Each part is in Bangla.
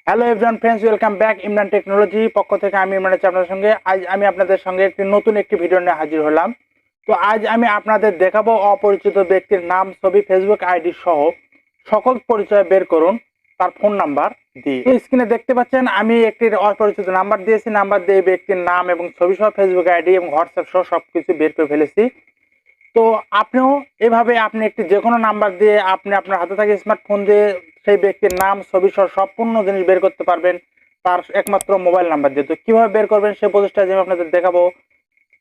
Hello everyone friends, welcome back Imran technology পক্ষ থেকে আমি ইমরান আছি আপনাদের সঙ্গে। আজ আমি আপনাদের সঙ্গে নতুন একটি ভিডিও নিয়ে হাজির হলাম। তো আজ আমি আপনাদের দেখাবো অপরিচিত ব্যক্তির নাম, ছবি, ফেসবুক আইডি সহ সকল পরিচয় বের করুন তার ফোন নাম্বার দিয়ে। তো স্ক্রিনে দেখতে পাচ্ছেন আমি একটি অপরিচিত নাম্বার দিয়েছি। নাম্বার দিয়ে ব্যক্তির নাম এবং ছবি সহ ফেসবুক আইডি এবং হোয়াটসঅ্যাপ সহ সবকিছু বের করে ফেলেছি। তো আপনিও এভাবে আপনি একটি যে কোনো নাম্বার দিয়ে আপনি আপনার হাতে থাকা স্মার্টফোন দিয়ে সেই ব্যক্তির নাম, ছবি সহ সম্পূর্ণ জিনিস বের করতে পারবেন তার একমাত্র মোবাইল নাম্বার দিয়ে। তো কিভাবে বের করবেন সে প্রসেসটা আমি আপনাদের দেখাবো।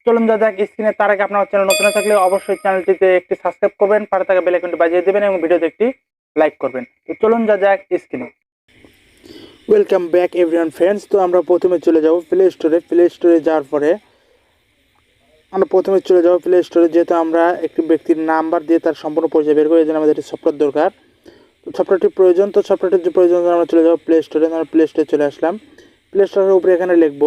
চলুন যা যাক স্ক্রিনে। তার আগে আপনার চ্যানেল নতুন থাকলে অবশ্যই চ্যানেলটিতে একটি সাবস্ক্রাইব করবেন, পাশে থাকা বেল আইকনটি বাজিয়ে দেবেন এবং ভিডিওতে একটি লাইক করবেন। তো চলুন যা যাক স্ক্রিনে। Welcome back everyone friends. তো আমরা প্রথমে চলে যাব প্লে স্টোরে যাওয়ার পরে আমরা প্রথমে চলে যাব প্লে স্টোরে। যেহেতু আমরা একটি ব্যক্তির নাম্বার দিয়ে তার সম্পূর্ণ পরিচয় বের করি, এই জন্য আমাদের একটি সফটওয়্যার দরকার। তো সফটওয়্যারটি প্রয়োজন, তো সফটওয়্যারটির যে প্রয়োজন আমরা চলে যাব প্লে স্টোরে। আমরা প্লে স্টোরে চলে আসলাম। প্লে স্টোরের উপরে এখানে লিখব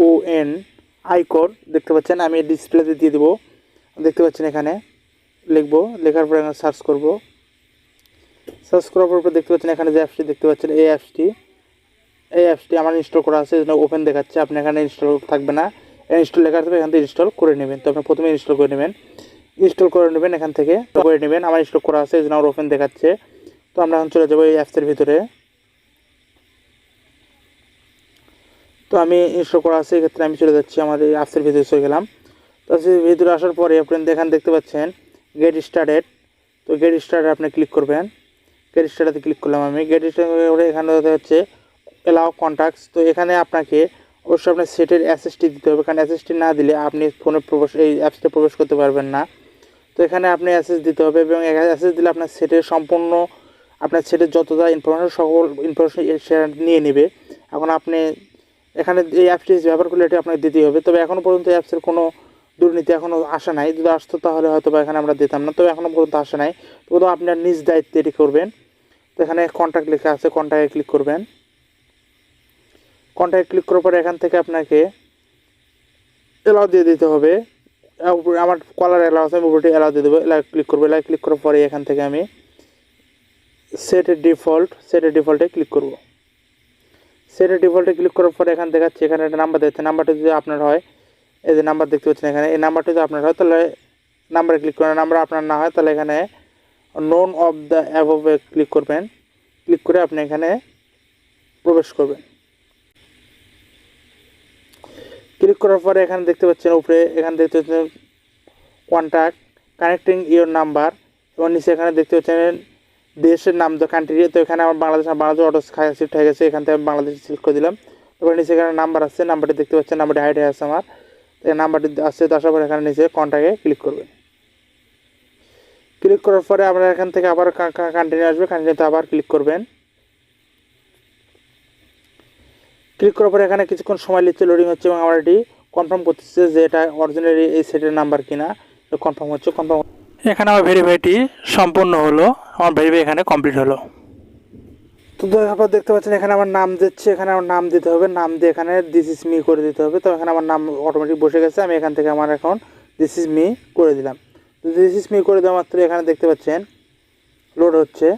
IECON আইকর, দেখতে পাচ্ছেন। আমি ডিসপ্লেতে দিয়ে দেবো, দেখতে পাচ্ছেন। এখানে লিখবো, লেখার পরে এখানে সার্চ করব। সার্চ করার পর দেখতে পাচ্ছেন এখানে যে অ্যাপসটি দেখতে পাচ্ছেন, এই অ্যাপসটি আমার ইনস্টল করা আছে, ওপেন দেখাচ্ছে। আপনি এখানে ইনস্টল থাকবে না, ইনস্টল লেখা থাকবে, এখান থেকে ইনস্টল করে নেবেন। তো আপনি প্রথমে ইনস্টল করে নেবেন, এখান থেকে করে নেবেন। আমার ইনস্টল করা আছে, এই জন্য আমার ওপেন দেখাচ্ছে। তো আমরা এখন চলে যাবো এই অ্যাপসের ভিতরে। তো আমি ইনস্টল করা আছে, এক্ষেত্রে আমি চলে যাচ্ছি, আমার এই অ্যাপসের ভিতরে চলে গেলাম। তো ভিতরে আসার পরে আপনি দেখতে পাচ্ছেন গেট স্টার্টেড। তো গেট স্টার্টেড আপনি ক্লিক করবেন। গেট স্টার্টেতে ক্লিক করলাম আমি। গেট স্টার্টেড এখানে হচ্ছে এলাও কন্ট্যাক্টস। তো এখানে আপনাকে অবশ্যই আপনার সেটের অ্যাসেসটি দিতে হবে, কারণ অ্যাসেসটি না দিলে আপনি ফোনে এই অ্যাপসে প্রবেশ করতে পারবেন না। তো এখানে আপনি অ্যাসেস দিতে হবে, এবং অ্যাসেস দিলে আপনার সেটের সম্পূর্ণ আপনার সেটের যত যা ইনফরমেশন সকল ইনফরমেশন সেটা নিয়ে নেবে। এখন আপনি এখানে এই অ্যাপসটি ব্যবহার করলে এটি আপনাকে দিতেই হবে। তবে এখনও পর্যন্ত এই অ্যাপসের কোনো দুর্নীতি এখনও আসা নাই। যদি আসতো তাহলে হয়তো বা এখানে আমরা দিতাম না, তবে এখনও পর্যন্ত আসা নাই। তো আপনার নিজ দায়িত্বে এটি করবেন। তো এখানে কন্ট্যাক্ট লেখা আছে, কন্ট্যাক্টে ক্লিক করবেন। কন্ট্যাক্ট ক্লিক করার পরে এখান থেকে আপনাকে অ্যালাউ দিয়ে দিতে হবে। আমার কলার অ্যালাউ আছে, আমি উপরটি অ্যালাউ দিয়ে দেবো। অ্যালাউ ক্লিক করবো। অ্যালাউ ক্লিক করার পরে এখান থেকে আমি সেটের ডিফল্টে ক্লিক করব। সেটের ডিফল্টে ক্লিক করার পরে এখান দেখাচ্ছে, এখানে একটা নাম্বার দেখছে। নাম্বারটা যদি আপনার হয়, এই যে নাম্বার দেখতে পাচ্ছেন এখানে, এই নাম্বারটা যদি আপনার হয় তাহলে নাম্বারে ক্লিক করেন। নাম্বার আপনার না হয় তাহলে এখানে নোন অফ দ্য অ্যাবভে ক্লিক করবেন। ক্লিক করে আপনি এখানে প্রবেশ করবেন। ক্লিক করার পরে এখানে দেখতে পাচ্ছেন উপরে, এখানে দেখতে পাচ্ছেন কন্ট্যাক্ট কানেক্টিং ইওর নাম্বার, এবং নিচে এখানে দেখতে পাচ্ছেন দেশের নাম, তো কান্ট্রি। তো এখানে আমার বাংলাদেশ অটো শিফট হয়ে গেছে, এখান থেকে আমি বাংলাদেশ সিলেক্ট করে দিলাম। তারপরে নিচে এখানে নাম্বার আছে, নাম্বারটি দেখতে পাচ্ছেন, নাম্বারটি হাইড হয়ে আছে আমার। এই নাম্বারটি আসছে, তো আসার পরে এখানে নিচে কন্ট্যাক্টে ক্লিক করবেন। ক্লিক করার পরে আপনার এখান থেকে আবার কন্টিনিউ আসবে, কন্টিনিউতে আবার ক্লিক করবেন। ক্লিক করার পরে এখানে কিছুক্ষণ সময় নিচ্ছে, লোডিং হচ্ছে, এবং আমার এটি কনফার্ম করতেছে যে এটা অরিজিনালি এই সেটের নাম্বার কিনা। কনফার্ম হচ্ছে। এখানে আমার ভেরিফাইটি সম্পূর্ণ হলো, আমার ভেরিফাই এখানে কমপ্লিট হলো। তো তারপর দেখতে পাচ্ছেন এখানে আমার নাম দিচ্ছে, এখানে আমার নাম দিতে হবে। নাম দিয়ে এখানে দিস ইজ মি করে দিতে হবে। তো এখানে আমার নাম অটোমেটিক বসে গেছে, আমি এখান থেকে আমার এখন দিস ইজ মি করে দিলাম। তো দিস ইজ মি করে দেওয়া মাত্র এখানে দেখতে পাচ্ছেন লোড হচ্ছে,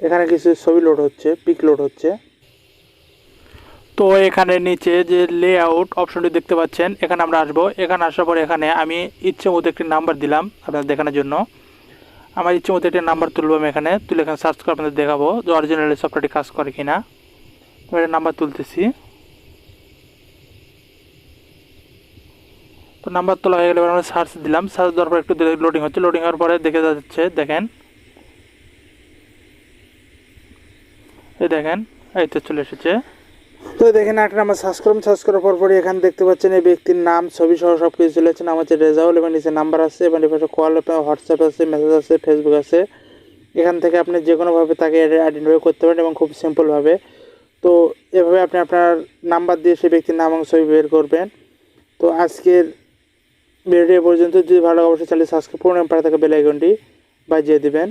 এখানে কিছু ছবি লোড হচ্ছে, পিক লোড হচ্ছে। তো এখানে নিচে যে লেআউট অপশনটি দেখতে পাচ্ছেন, এখানে আমরা আসবো। এখানে আসার পর এখানে আমি ইচ্ছে মতো একটি নাম্বার দিলাম আপনাদের দেখানোর জন্য। আমার ইচ্ছে মতো একটি নাম্বার তুলবো আমি এখানে তুলে এখানে সার্চ করে আপনাদের দেখাবো যে অরিজিনালি সফটওয়্যারটি কাজ করে কিনা। তো একটা নাম্বার তুলতেছি। তো নাম্বার তোলা হয়ে গেলে আমরা সার্চ দিলাম। সার্চ দেওয়ার পর একটু লোডিং হচ্ছে। লোডিং হওয়ার পরে দেখে যাচ্ছে, দেখেন এই তো চলে এসেছে। তো দেখেন একটা নাম্বার সার্চ করলাম। সার্চ করার পরে এখানে দেখতে পাচ্ছেন এই ব্যক্তির নাম, ছবি সহ সব কিছু চলে যাচ্ছে। নাম হচ্ছে রেজাউল, এবং নিচে নাম্বার আছে, এবং এপাশে কল, হোয়াটসঅ্যাপ আছে, মেসেজ আছে, ফেসবুক আছে। এখান থেকে আপনি যে কোনোভাবে তাকে আইডেন্টিফাই করতে পারেন, এবং খুব সিম্পলভাবে। তো এভাবে আপনি আপনার নাম্বার দিয়ে সেই ব্যক্তির নাম এবং ছবি বের করবেন। তো আজকের ভিডিও পর্যন্ত। যদি ভালো লাগে অবশ্যই চ্যানেল সাবস্ক্রাইব করুন, এবং পাশে থাকা বেল আইকনটি বাজিয়ে দেবেন।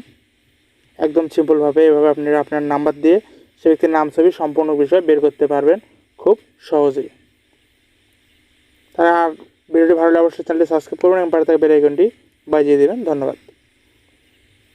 একদম সিম্পলভাবে এভাবে আপনি আপনার নাম্বার দিয়ে সে ব্যক্তির নাম, ছবি সম্পূর্ণ বিষয় বের করতে পারবেন খুব সহজেই। তারা ভিডিওটি ভালো লাগলে অবশ্যই চ্যানেলটি সাবস্ক্রাইব করবেন এবং পাশে থাকা বেল আইকনটি বাজিয়ে দেবেন। ধন্যবাদ।